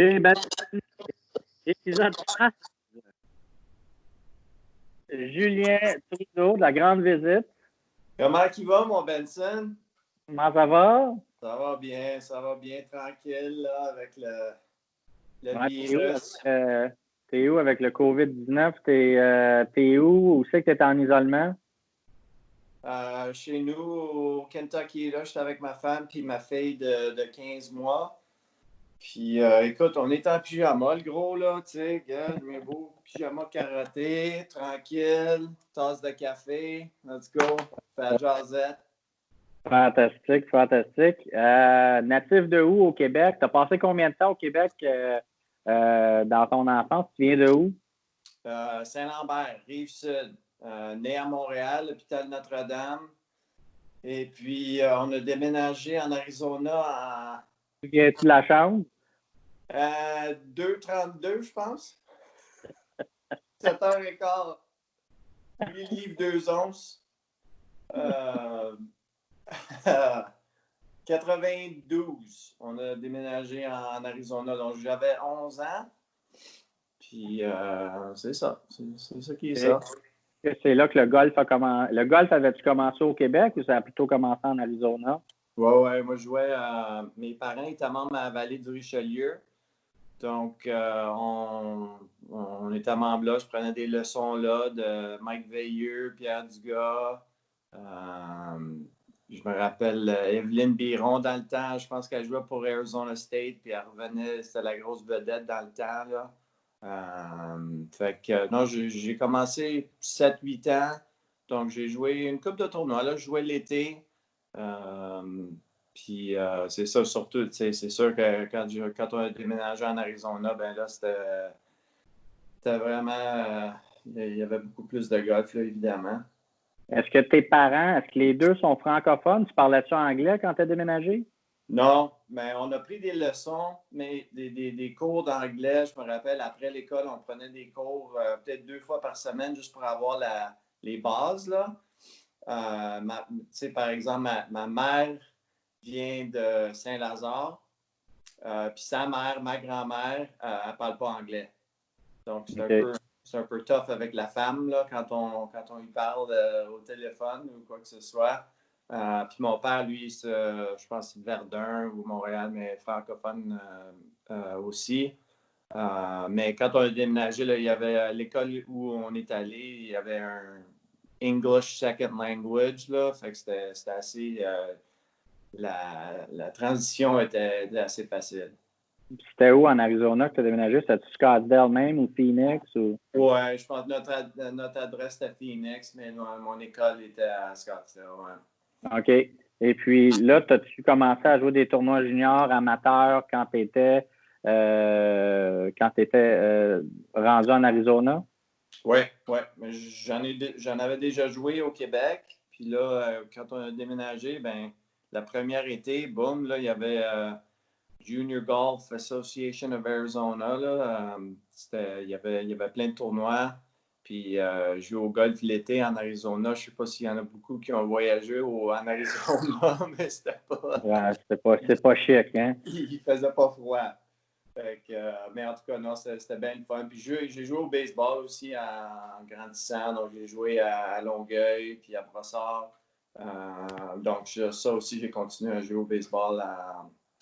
Chez Baptiste, épisode 3. Julien Trudeau de la Grande Visite. Comment il va, mon Benson? Comment ça va? Ça va bien, tranquille, là, avec le Ouais, virus. T'es où avec le COVID-19? T'es où? Où c'est que t'es en isolement? Chez nous, au Kentucky, là, j'étais avec ma femme puis ma fille de 15 mois. Puis, écoute, on est en pyjama, le gros, là, tu sais, regarde, mes beaux pyjama karaté, tranquille, tasse de café, let's go, fait la jasette. Fantastique, fantastique. Natif de où au Québec? T'as passé combien de temps au Québec dans ton enfance? Tu viens de où? Saint-Lambert, Rive-Sud, né à Montréal, l'hôpital Notre-Dame. Et puis, on a déménagé en Arizona Tu viens-tu de la Chambre? à 2h32, je pense. 7h15. 8 livres, 2 onces. 92. On a déménagé en Arizona. Donc, j'avais 11 ans. Puis, c'est ça. C'est ça qui est ça. C'est là que le golf a commencé. Le golf avait-tu commencé au Québec ou ça a plutôt commencé en Arizona? Ouais. Moi, je jouais. Mes parents étaient membres à la vallée du Richelieu. Donc, on était membres là. Je prenais des leçons là de Mike Veilleux, Pierre Dugas. Je me rappelle Evelyne Biron dans le temps. Je pense qu'elle jouait pour Arizona State. Puis elle revenait. C'était la grosse vedette dans le temps, là. Fait que, non, j'ai commencé 7-8 ans. Donc, j'ai joué une couple de tournois. Là, je jouais l'été. Puis, c'est ça, surtout, c'est sûr que quand on a déménagé en Arizona, ben là, c'était vraiment. Il y avait beaucoup plus de golf, là, évidemment. Est-ce que les deux sont francophones? Tu parlais-tu anglais quand tu as déménagé? Non, mais on a pris des leçons, mais des cours d'anglais. Je me rappelle, après l'école, on prenait des cours peut-être 2 fois par semaine juste pour avoir les bases, là. Par exemple, ma mère vient de Saint-Lazare, puis sa mère, ma grand-mère, elle ne parle pas anglais. Donc, c'est un peu tough avec la femme, là, quand on lui parle au téléphone ou quoi que ce soit. Puis mon père, lui, je pense c'est Verdun ou Montréal, mais francophone aussi. Mais quand on a déménagé, là, il y avait à l'école où on est allé, il y avait un English Second Language, là. Fait que c'était assez. La transition était assez facile. C'était où en Arizona que tu as déménagé? C'était-tu Scottsdale même ou Phoenix? Ou... Ouais, je pense que notre adresse était Phoenix, mais mon école était à Scottsdale. Ouais. OK. Et puis là, as-tu commencé à jouer des tournois juniors amateurs quand tu étais, rendu en Arizona? Oui. Mais j'en avais déjà joué au Québec. Puis là, quand on a déménagé, ben la première été, boum, là, il y avait Junior Golf Association of Arizona. Là, il y avait plein de tournois. Puis je jouais au golf l'été en Arizona. Je ne sais pas s'il y en a beaucoup qui ont voyagé en Arizona, mais c'était pas. Ouais, c'est pas chic, hein? Il faisait pas froid. Fait que, mais en tout cas, non, c'était bien le fun. Puis j'ai joué au baseball aussi en grandissant. Donc, j'ai joué à Longueuil, puis à Brossard. Donc, ça aussi, j'ai continué à jouer au baseball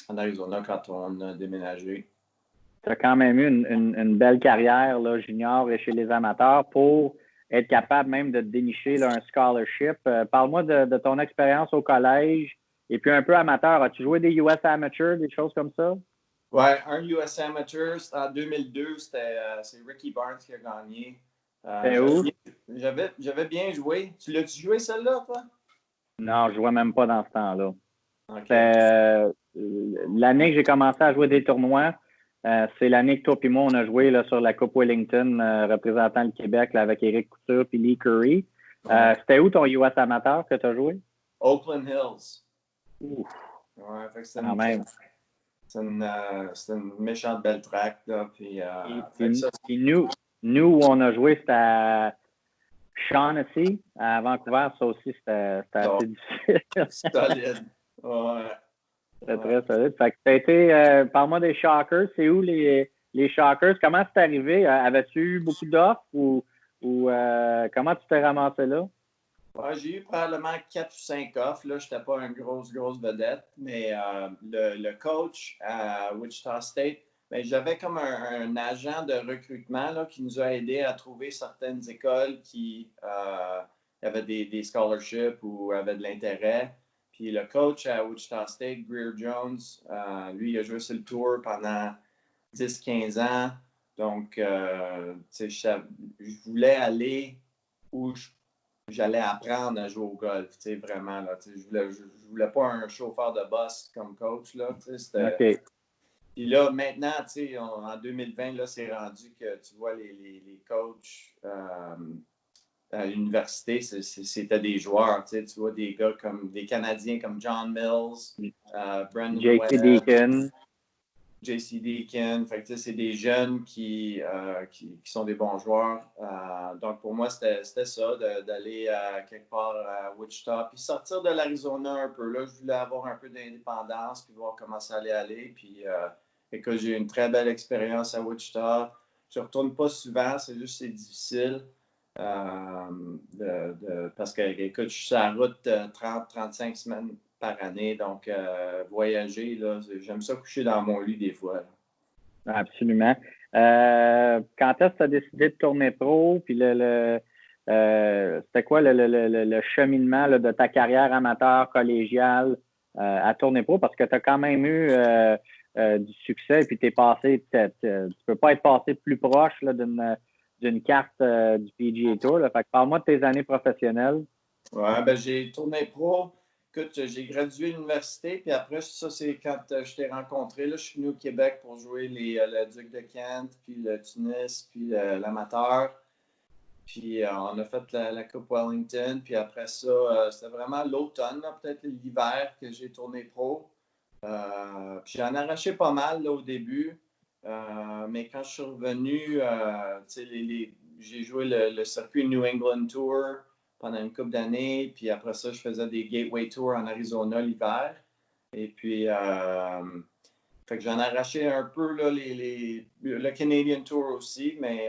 en Arizona quand on a déménagé. Tu as quand même eu une belle carrière là, junior et chez les amateurs pour être capable même de dénicher là, un scholarship. Parle-moi de ton expérience au collège et puis un peu amateur. As-tu joué des US Amateurs, des choses comme ça? Ouais, un US Amateur, en 2002, c'est Ricky Barnes qui a gagné. C'était où? J'avais bien joué. Tu l'as-tu joué celle-là, toi? Non, je jouais même pas dans ce temps-là. OK. L'année que j'ai commencé à jouer des tournois, c'est l'année que toi et moi, on a joué là, sur la Coupe Wellington, représentant le Québec là, avec Éric Couture et Lee Curry. Ouais. C'était où ton US amateur que tu as joué? Oakland Hills. Ouf, Ouais, fait que quand même. c'est une méchante belle track, là. Puis, Puis nous, où on a joué, c'était à Shaughnessy, à Vancouver. Ça aussi, c'était assez difficile. solide. Ouais. Très, très solide. Fait que t'as été, parle-moi des Shockers. C'est où les Shockers? Comment c'est arrivé? Avais-tu eu beaucoup d'offres ou comment tu t'es ramassé là? Ouais, j'ai eu probablement 4 ou 5 offres. Je n'étais pas une grosse vedette, mais le coach à Wichita State, ben, j'avais comme un agent de recrutement là, qui nous a aidés à trouver certaines écoles qui avaient des scholarships ou avaient de l'intérêt. Puis le coach à Wichita State, Greer Jones, lui, il a joué sur le tour pendant 10-15 ans. Donc, je voulais aller où j'allais apprendre à jouer au golf, vraiment. Là, je voulais pas un chauffeur de bus comme coach. Là, OK. Puis là, maintenant, en 2020, là, c'est rendu que tu vois les coachs à l'université, c'était des joueurs. Tu vois des gars comme des Canadiens comme John Mills, Brandon J.C. Webb, Deacon. J.C. Deacon. Fait que, c'est des jeunes qui sont des bons joueurs. Donc, pour moi, c'était ça, d'aller quelque part à Wichita, puis sortir de l'Arizona un peu. Là, je voulais avoir un peu d'indépendance, puis voir comment ça allait aller. Puis, écoute, j'ai eu une très belle expérience à Wichita. Je ne retourne pas souvent, c'est juste c'est difficile. Parce que, écoute, je suis sur la route 30-35 semaines par année. Donc, voyager, là, j'aime ça coucher dans mon lit des fois. Là. Absolument. Quand est-ce que tu as décidé de tourner pro? Puis c'était quoi le cheminement là, de ta carrière amateur collégiale à tourner pro? Parce que tu as quand même eu du succès, puis tu peux pas être passé plus proche là, d'une carte du PGA Tour. Là. Fait que parle-moi de tes années professionnelles. Ouais, ben j'ai tourné pro. Écoute, j'ai gradué de l'université, puis après, ça, c'est quand je t'ai rencontré. Là, je suis venu au Québec pour jouer le Duc de Kent, puis le Tunis, puis l'amateur. Puis on a fait la Coupe Wellington. Puis après ça, c'était vraiment l'automne, peut-être l'hiver, que j'ai tourné pro. Puis j'en ai arraché pas mal là, au début. Mais quand je suis revenu, j'ai joué le circuit New England Tour pendant une couple d'années. Puis après ça, je faisais des Gateway Tours en Arizona l'hiver. Et puis, fait que j'en ai arraché un peu là, le Canadian Tour aussi, mais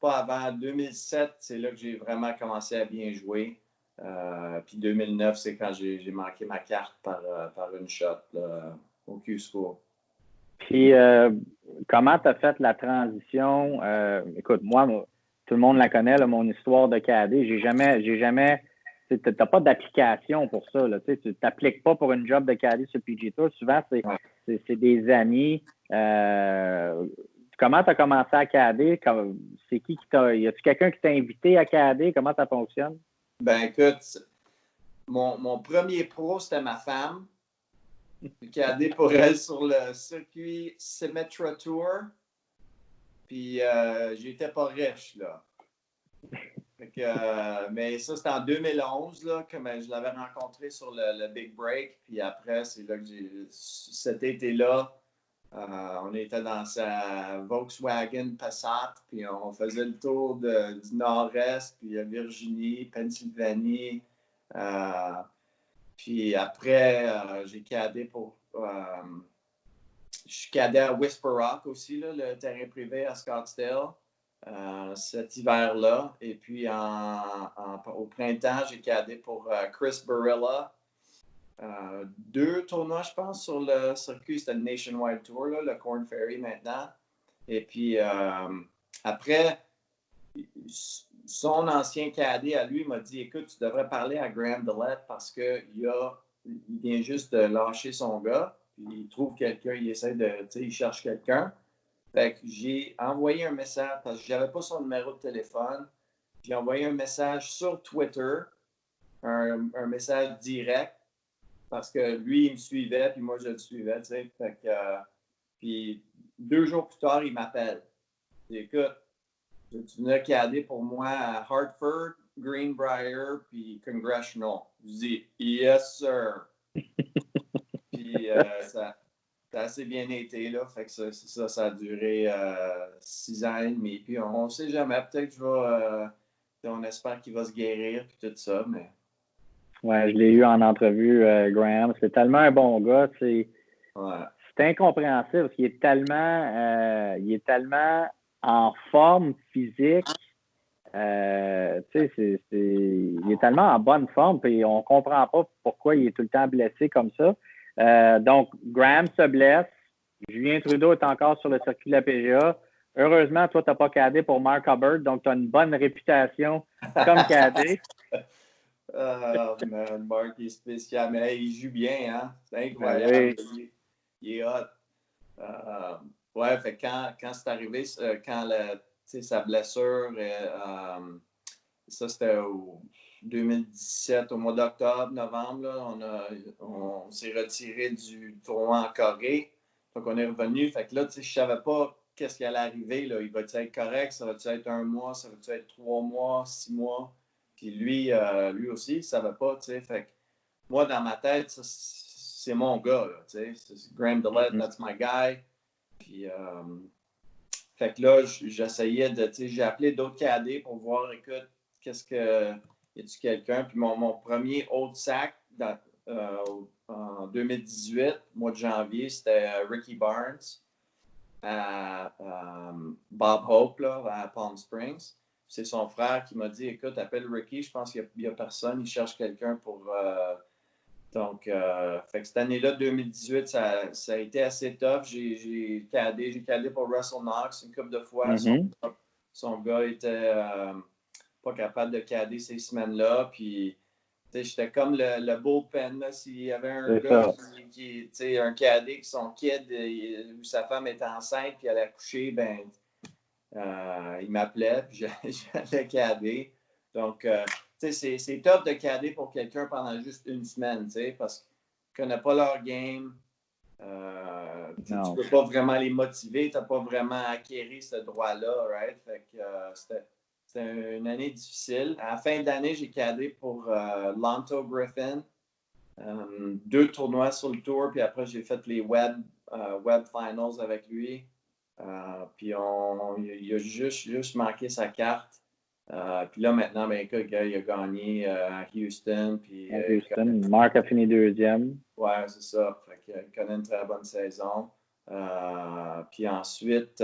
pas avant 2007, c'est là que j'ai vraiment commencé à bien jouer. Puis 2009, c'est quand j'ai manqué ma carte par une shot là, au Q-School. Puis, comment tu as fait la transition? Écoute, moi, tout le monde la connaît, là, mon histoire de cadet. J'ai jamais, tu n'as pas d'application pour ça. Là, tu t'appliques pas pour une job de cadet sur PGA Tour. Souvent, c'est des amis. Comment tu as commencé à cadet? C'est qui t'a. Y a-tu quelqu'un qui t'a invité à cadet? Comment ça fonctionne? Ben, écoute, mon premier pro, c'était ma femme. J'ai cadé pour elle sur le circuit Symetra Tour. Puis, j'étais pas riche, là. Mais ça, c'était en 2011, là, que je l'avais rencontré sur le Big Break. Puis après, c'est là que cet été-là, on était dans sa Volkswagen Passat, puis on faisait le tour du nord-est, puis Virginie, Pennsylvanie. Puis après, j'ai cadé je suis cadé à Whisper Rock aussi, là, le terrain privé à Scottsdale. Cet hiver-là. Et puis, au printemps, j'ai cadé pour Chris Barilla. 2 tournois, je pense, sur le circuit. C'était le Nationwide Tour, là, le Corn Ferry maintenant. Et puis, après, son ancien cadet à lui m'a dit, écoute, tu devrais parler à Graham Dillette parce qu'il vient juste de lâcher son gars. Puis il trouve quelqu'un, il cherche quelqu'un. Fait que j'ai envoyé un message parce que je n'avais pas son numéro de téléphone. J'ai envoyé un message sur Twitter, un message direct, parce que lui, il me suivait, puis moi, je le suivais, tu sais. Fait que, puis 2 jours plus tard, il m'appelle. Il dit, écoute, tu venais cader pour moi à Hartford, Greenbrier, puis Congressional. Je dis, yes, sir. Puis ça a assez bien été, là. Fait que ça a duré 6 ans et demi. Puis on ne sait jamais. Peut-être que on espère qu'il va se guérir, puis tout ça, mais... Ouais, je l'ai eu en entrevue, Graham. C'est tellement un bon gars. C'est incompréhensible parce qu'il il est tellement en forme physique. Il est tellement en bonne forme et on ne comprend pas pourquoi il est tout le temps blessé comme ça. Donc, Graham se blesse. Julien Trudeau est encore sur le circuit de la PGA. Heureusement, toi, tu n'as pas cadé pour Mark Hubbard, donc tu as une bonne réputation comme cadé. Man, Mark est spécial, mais il joue bien, hein? C'est incroyable. Oui. Il est hot. Ouais, fait quand c'est arrivé, quand sa blessure, ça c'était au 2017, au mois d'octobre, novembre, là, on s'est retiré du tournoi en Corée. Donc on est revenu. Fait que là, je ne savais pas qu'est-ce qui allait arriver. Là. Il va-tu être correct? Ça va-tu être 1 mois? Ça va-tu être 3 mois, 6 mois? Puis lui aussi, il ne savait pas. Fait que moi, dans ma tête, c'est mon gars. Là, Graham DeLaet, that's my guy. Puis, fait que là, j'essayais j'ai appelé d'autres cadets pour voir, écoute, y a-tu quelqu'un? Puis mon premier haut sac en 2018, mois de janvier, c'était Ricky Barnes à Bob Hope, là, à Palm Springs. C'est son frère qui m'a dit, écoute, appelle Ricky, je pense qu'il n'y a personne, il cherche quelqu'un pour... Donc, fait que cette année-là, 2018, ça a été assez tough. J'ai cadé pour Russell Knox une couple de fois. Son gars était pas capable de cader ces semaines-là. Puis, j'étais comme le bullpen. S'il y avait un gars un cadé qui son kid, où sa femme était enceinte, puis elle a accouché, ben, il m'appelait, puis j'allais cader. Donc, c'est top de cader pour quelqu'un pendant juste une semaine, parce qu'ils ne connaissent pas leur game. Tu ne peux pas vraiment les motiver, tu n'as pas vraiment acquéri ce droit-là, right? Fait que c'était une année difficile. À la fin d'année, j'ai cadé pour Lanto Griffin. 2 tournois sur le tour, puis après, j'ai fait les web finals avec lui. Puis il a juste manqué sa carte. Puis là, maintenant, ben, écoute, il a gagné à Houston. Puis, Mark a fini 2e. Ouais, c'est ça. Fait il connaît une très bonne saison. Puis ensuite,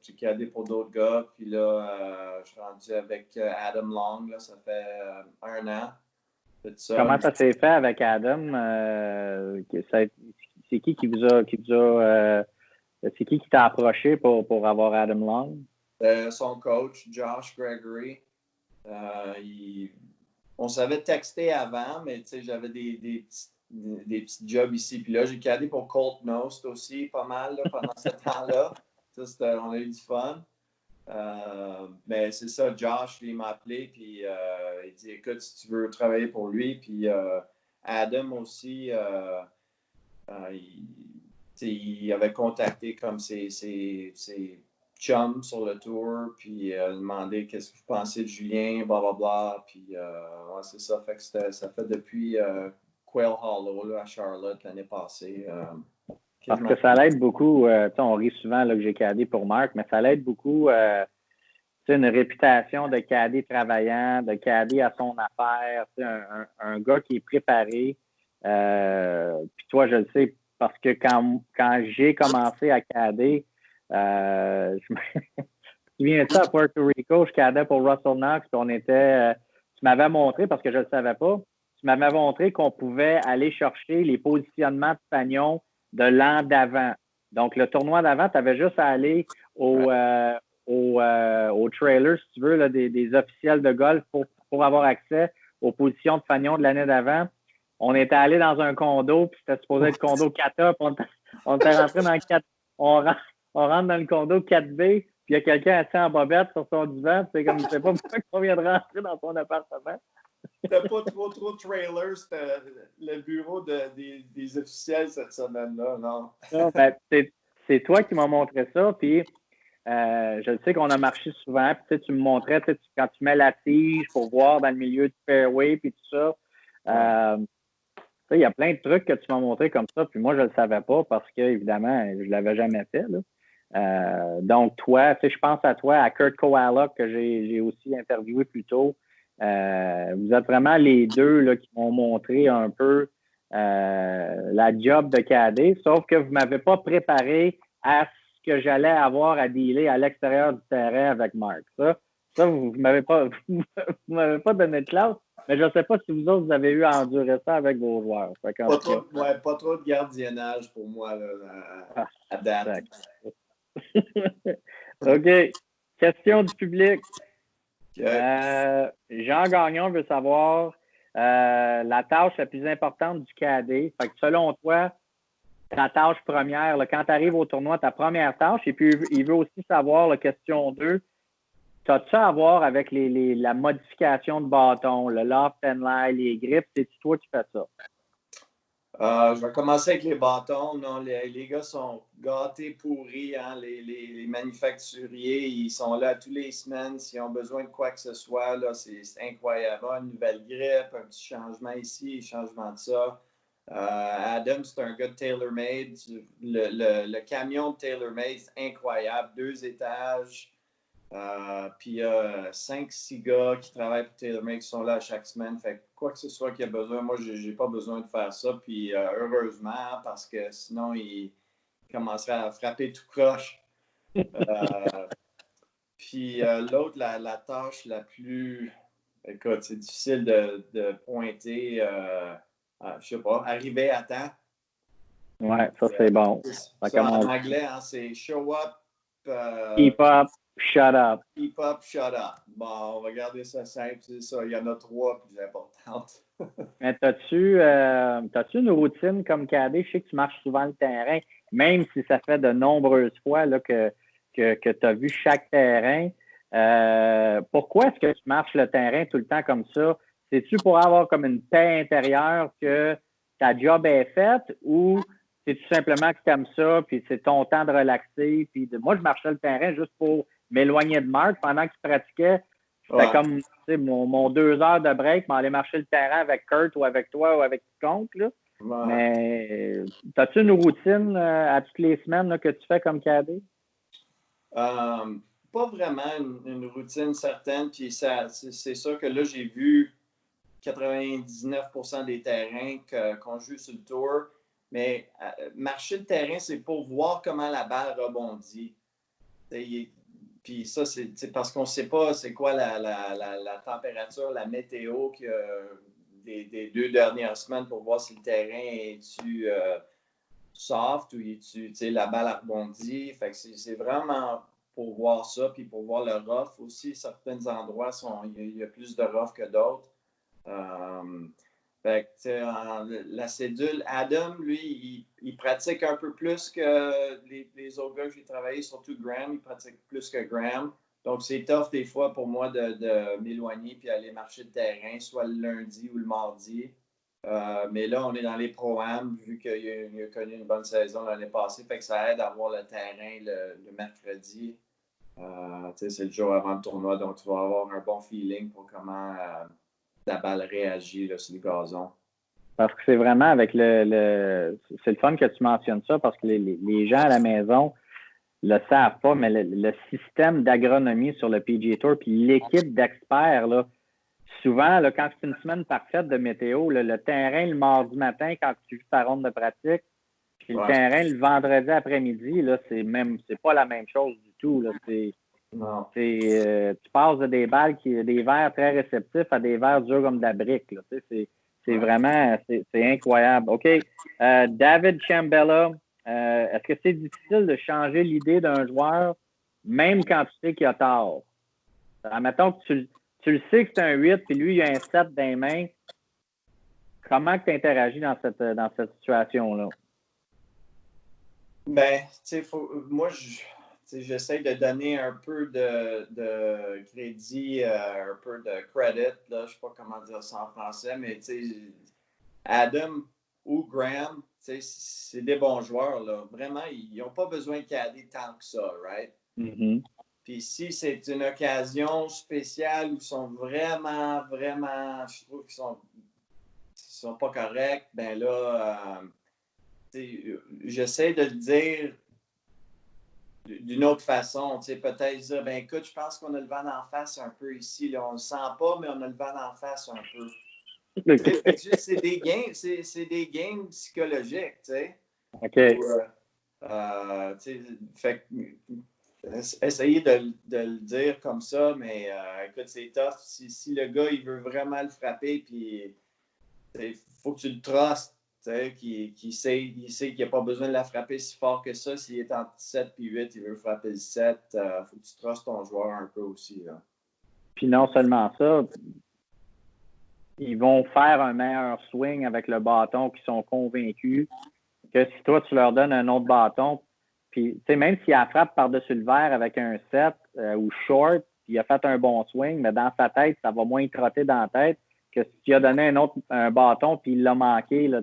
j'ai cadé pour d'autres gars. Puis là, je suis rendu avec Adam Long. Là, ça fait 1 an. Comment ça s'est fait avec Adam? C'est qui vous a c'est qui t'a approché pour avoir Adam Long? Son coach, Josh Gregory. On savait texter avant, mais j'avais des petits jobs ici. Puis là, j'ai cadé pour Colt Knost aussi, pas mal, là, pendant ce temps-là. On a eu du fun. Mais c'est ça, Josh, il m'a appelé, puis il dit, écoute, si tu veux travailler pour lui. Puis Adam aussi, il avait contacté comme ses chums sur le tour, puis demandé qu'est-ce que vous pensez de Julien, blablabla. Puis ouais, c'est ça. Fait que ça fait depuis Quail Hollow là, à Charlotte l'année passée. Parce que ça l'aide beaucoup. On rit souvent là, que j'ai cadé pour Marc, mais ça l'aide beaucoup. Une réputation de cadet travaillant, de cadet à son affaire, un gars qui est préparé. Puis toi, je le sais, parce que quand j'ai commencé à cader, je me souviens de ça à Puerto Rico, je cadais pour Russell Knox, puis on était, tu m'avais montré, parce que je ne le savais pas, tu m'avais montré qu'on pouvait aller chercher les positionnements de fanion de l'an d'avant. Donc, le tournoi d'avant, tu avais juste à aller au trailer, si tu veux, là, des officiels de golf pour avoir accès aux positions de fanion de l'année d'avant. On était allé dans un condo, puis c'était supposé être condo 4A, puis on était rentré dans le 4. On rentre dans le condo 4B, puis il y a quelqu'un assis en bobette sur son divan, c'est comme, je ne sais pas pourquoi on vient de rentrer dans son appartement. C'était pas trop de trailers, c'était le bureau des officiels cette semaine-là, non? Non, ben, c'est toi qui m'as montré ça, puis je sais qu'on a marché souvent, puis tu me montrais quand tu mets la tige pour voir dans le milieu du fairway, puis tout ça. Il y a plein de trucs que tu m'as montré comme ça, puis moi, je ne le savais pas parce que, évidemment, je ne l'avais jamais fait. Là. Donc, toi, je pense à toi, à Kurt Kowalik, que j'ai aussi interviewé plus tôt. Vous êtes vraiment les deux là, qui m'ont montré un peu la job de cadet, sauf que vous ne m'avez pas préparé à ce que j'allais avoir à dealer à l'extérieur du terrain avec Marc. Ça vous ne m'avez pas, vous m'avez pas donné de classe, mais je ne sais pas si vous autres, vous avez eu à endurer ça avec vos joueurs. Pas trop de gardiennage pour moi là, à date. OK. Question du public. Jean Gagnon veut savoir la tâche la plus importante du cadet. Fait que selon toi, ta tâche première, là, quand tu arrives au tournoi, ta première tâche, et puis il veut aussi savoir, la question 2, t'as-tu à voir avec la modification de bâton, le loft and lie, les grips, c'est-tu toi qui fais ça? Je vais commencer avec les bâtons. Non, les gars sont gâtés, pourris. Hein? Les manufacturiers, ils sont là tous les semaines. S'ils ont besoin de quoi que ce soit, là, c'est incroyable. Une nouvelle grippe, un petit changement ici, un changement de ça. Adam, c'est un gars de TaylorMade. Le camion de TaylorMade, c'est incroyable. 2 étages. Puis il y a 5-6 gars qui travaillent pour TaylorMade qui sont là chaque semaine. Fait que quoi que ce soit qu'il y a besoin, moi, j'ai pas besoin de faire ça. Puis heureusement, parce que sinon, il commencerait à frapper tout croche. Puis l'autre, la tâche la plus... Écoute, c'est difficile de pointer. Je sais pas, arriver à temps. Ouais, ça c'est bon. Ça, en anglais, hein, c'est show up. Keep up, shut up. Keep up, shut up. Bon, on va garder ça simple, c'est ça. Il y en a 3 plus importantes. Mais t'as-tu une routine comme cadet? Je sais que tu marches souvent le terrain, même si ça fait de nombreuses fois là, que tu as vu chaque terrain. Pourquoi est-ce que tu marches le terrain tout le temps comme ça? C'est-tu pour avoir comme une paix intérieure que ta job est faite ou c'est tout simplement que tu aimes ça, puis c'est ton temps de relaxer? Moi, je marchais le terrain juste pour m'éloigner de Marc pendant qu'il pratiquait. C'était comme mon 2 heures de break, m'aller marcher le terrain avec Kurt ou avec toi ou avec quiconque. Là. Ouais. Mais as-tu une routine à toutes les semaines là, que tu fais comme cadet? Pas vraiment une routine certaine. Puis c'est sûr que là, j'ai vu 99% des terrains qu'on joue sur le tour. Mais marcher le terrain, c'est pour voir comment la balle rebondit. Puis ça, c'est parce qu'on ne sait pas c'est quoi la température, la météo des 2 dernières semaines pour voir si le terrain est-tu soft ou la balle a rebondi. Fait que c'est vraiment pour voir ça, puis pour voir le rough aussi. Certains endroits, il y a plus de rough que d'autres. Fait que, la cédule, Adam, lui, il pratique un peu plus que les autres gars que j'ai travaillé, surtout Graham, il pratique plus que Graham. Donc, c'est tough des fois pour moi de m'éloigner puis aller marcher le terrain, soit le lundi ou le mardi. Mais là, on est dans les pro-am, vu qu'il a connu une bonne saison l'année passée. Fait que ça aide à avoir le terrain le mercredi. C'est le jour avant le tournoi, donc tu vas avoir un bon feeling pour comment la balle réagit là, sur le gazon. Parce que c'est vraiment avec c'est le fun que tu mentionnes ça, parce que les gens à la maison le savent pas, mais le système d'agronomie sur le PGA Tour, puis l'équipe d'experts, là, souvent, là, quand c'est une semaine parfaite de météo, le terrain le mardi matin, quand tu fais ta ronde de pratique, puis le terrain le vendredi après-midi, là, c'est pas la même chose du tout. Là. Tu passes de des balles des verres très réceptifs à des verres durs comme de la brique. Là. C'est vraiment c'est incroyable. OK. David Chambella, est-ce que c'est difficile de changer l'idée d'un joueur, même quand tu sais qu'il a tort? Admettons que tu le sais que c'est un 8, puis lui, il a un 7 dans les mains. Comment tu interagis dans cette situation-là? Ben, tu sais, moi, j'essaie de donner un peu de crédit, un peu de credit. Là, je ne sais pas comment dire ça en français, mais Adam ou Graham, c'est des bons joueurs. Là. Vraiment, ils n'ont pas besoin de cader tant que ça, right? Mm-hmm. Puis si c'est une occasion spéciale où ils sont vraiment, je trouve qu'ils sont pas corrects, ben là, j'essaie de le dire d'une autre façon, tu sais, peut-être dire, ben écoute, je pense qu'on a le vent d'en face un peu ici, là. On le sent pas, mais on a le vent d'en face un peu. C'est des games, c'est des games psychologiques, tu sais. OK. Fait essayer de le dire comme ça, mais écoute, c'est tough. Si le gars, il veut vraiment le frapper, puis il faut que tu le trustes, qu'il sait qu'il n'a pas besoin de la frapper si fort que ça. S'il est entre 7 et 8, il veut frapper le 7. Il faut que tu trustes ton joueur un peu aussi. Là. Puis non seulement ça, ils vont faire un meilleur swing avec le bâton qu'ils sont convaincus que si toi, tu leur donnes un autre bâton, puis même s'il a frappe par-dessus le verre avec un 7 ou short, puis il a fait un bon swing, mais dans sa tête, ça va moins trotter dans la tête que si tu as donné un bâton puis il l'a manqué, là,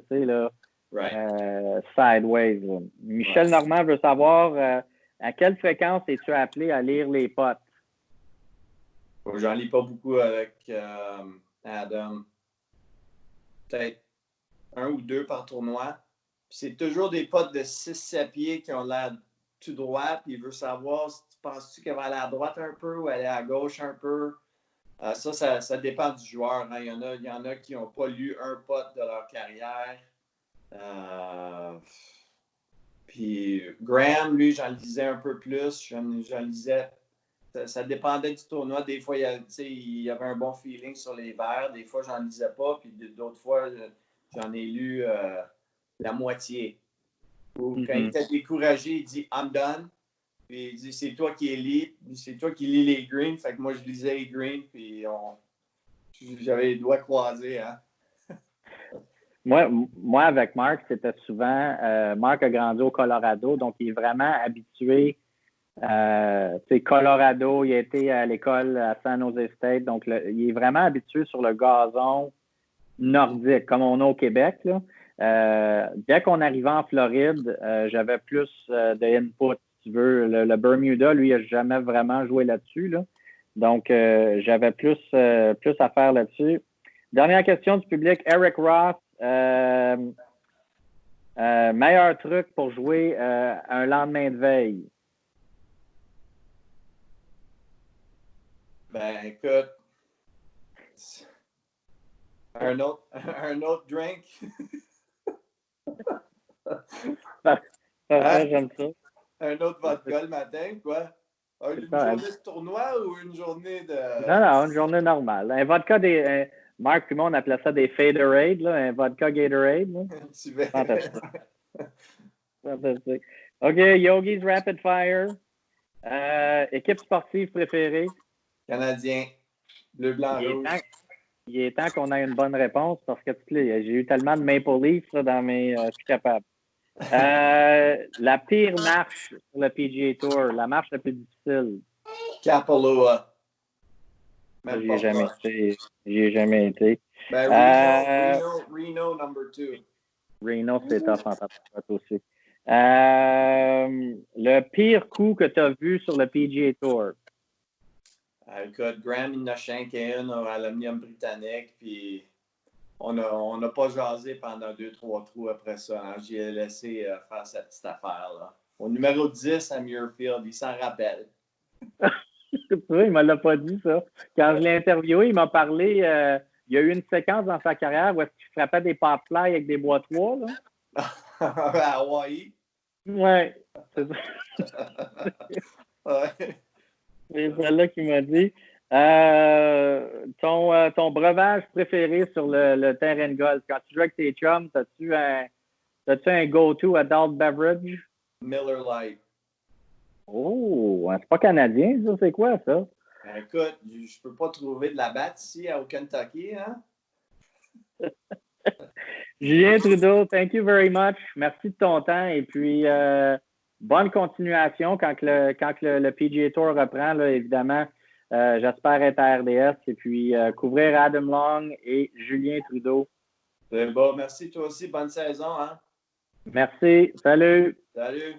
right. Sideways. Là. Michel Normand veut savoir à quelle fréquence es-tu appelé à lire les potes? J'en lis pas beaucoup avec Adam. Peut-être 1 ou 2 par tournoi. Puis c'est toujours des potes de 6-7 pieds qui ont l'air tout droit. Puis il veut savoir si tu penses-tu qu'elle va aller à droite un peu ou aller à gauche un peu. Ça dépend du joueur. Hein. Il y en a qui n'ont pas lu un pote de leur carrière. Puis Graham, lui, j'en lisais un peu plus. J'en lisais. Ça dépendait du tournoi. Des fois, il y avait un bon feeling sur les verres. Des fois, j'en lisais pas. Puis d'autres fois, j'en ai lu la moitié. Ou quand il était découragé, il dit I'm done. Puis il dit c'est toi qui lis les greens. Fait que moi, je lisais les greens. Puis j'avais les doigts croisés. Hein? Moi, avec Marc, c'était souvent. Marc a grandi au Colorado, donc il est vraiment habitué. Colorado, il a été à l'école à San Jose State, donc il est vraiment habitué sur le gazon nordique, comme on a au Québec. Là. Dès qu'on arrivait en Floride, j'avais plus de input, si tu veux. Le Bermuda, lui, il n'a jamais vraiment joué là-dessus. Là. Donc, j'avais plus à faire là-dessus. Dernière question du public, Eric Ross. Meilleur truc pour jouer un lendemain de veille? Ben, écoute, un autre drink. J'aime ça. Un autre vodka le matin, quoi? Une journée de tournoi ou une journée de... Non, une journée normale. Un vodka Marc et moi, on appelait ça des Faderade, là, un vodka Gatorade. Fantastique. Fantastique. OK, Yogi's Rapid Fire. Équipe sportive préférée? Canadien. Bleu, blanc, rouge. Il est temps qu'on ait une bonne réponse parce que j'ai eu tellement de Maple Leafs là, dans mes... je suis capable. La pire marche sur le PGA Tour, la marche la plus difficile. Kapalua. J'y ai jamais été. Ben, Reno number 2. Reno, c'est tough en tapant aussi. Le pire coup que tu as vu sur le PGA Tour? Écoute, Graham, il en a shanké une à l'Omnium britannique, puis on n'a pas jasé pendant 2-3 trous après ça. Hein. J'y ai laissé faire cette petite affaire-là. Au numéro 10 à Muirfield, il s'en rappelle. Tu vois, il ne me l'a pas dit, ça. Quand je l'ai interviewé, il m'a parlé. Il y a eu une séquence dans sa carrière où est-ce qu'il frappait des pop fly avec des bois 3, là. À Hawaï? Ouais, c'est ça. Ouais. C'est celle-là qu'il m'a dit. Ton breuvage préféré sur le terrain de golf, quand tu joues avec tes chums, as-tu un go-to adult beverage? Miller Lite. Oh, c'est pas canadien, ça? C'est quoi, ça? Écoute, je peux pas trouver de la batte ici au Kentucky, hein? Julien Trudeau, thank you very much. Merci de ton temps et puis bonne continuation quand le PGA Tour reprend, là, évidemment. J'espère être à RDS et puis couvrir Adam Long et Julien Trudeau. C'est bon, merci toi aussi. Bonne saison, hein? Merci. Salut. Salut.